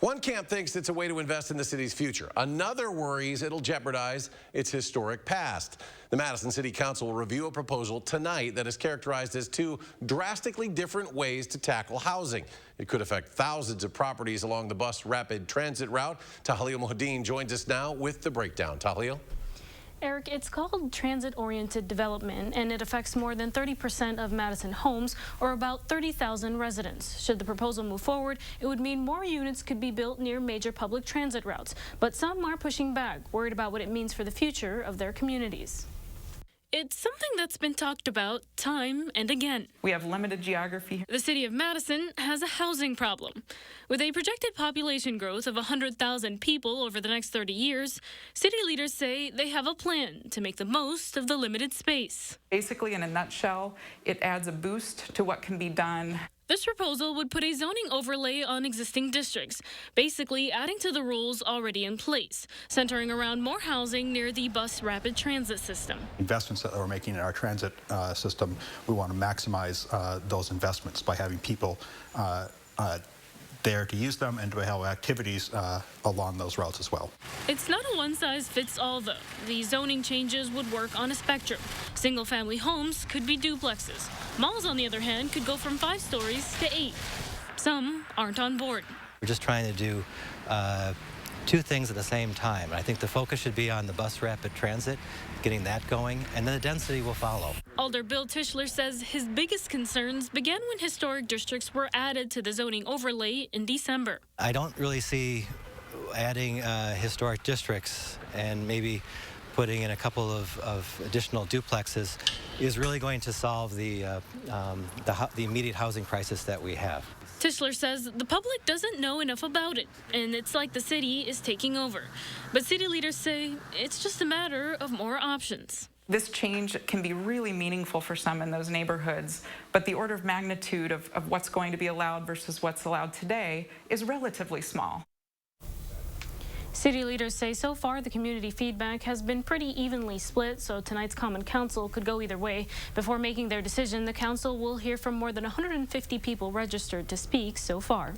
One camp thinks it's a way to invest in the city's future. Another worries it'll jeopardize its historic past. The Madison City Council will review a proposal tonight that is characterized as two drastically different ways to tackle housing. It could affect thousands of properties along the bus rapid transit route. Tahlil Mohideen joins us now with the breakdown. Tahlil? Eric, it's called transit-oriented development, and it affects more than 30% of Madison homes, or about 30,000 residents. Should the proposal move forward, it would mean more units could be built near major public transit routes. But some are pushing back, worried about what it means for the future of their communities. It's something that's been talked about time and again. We have limited geography. The city of Madison has a housing problem. With a projected population growth of 100,000 people over the next 30 years, city leaders say they have a plan to make the most of the limited space. Basically, in a nutshell, it adds a boost to what can be done. This proposal would put a zoning overlay on existing districts, basically adding to the rules already in place, centering around more housing near the bus rapid transit system. Investments that we're making in our transit system, we want to maximize those investments by having people there to use them and to have activities along those routes as well. It's not a one-size-fits-all, though. The zoning changes would work on a spectrum. Single-family homes could be duplexes. Malls, on the other hand, could go from 5 stories to 8. Some aren't on board. We're just trying to do two things at the same time. I think the focus should be on the bus rapid transit, getting that going, and then the density will follow. Alder Bill Tischler says his biggest concerns began when historic districts were added to the zoning overlay in December. I don't really see adding historic districts and maybe putting in a couple of additional duplexes is really going to solve the immediate housing crisis that we have. Tischler says the public doesn't know enough about it, and it's like the city is taking over. But city leaders say it's just a matter of more options. This change can be really meaningful for some in those neighborhoods, but the order of magnitude of what's going to be allowed versus what's allowed today is relatively small. City leaders say so far the community feedback has been pretty evenly split, so tonight's Common Council could go either way. Before making their decision, the council will hear from more than 150 people registered to speak so far.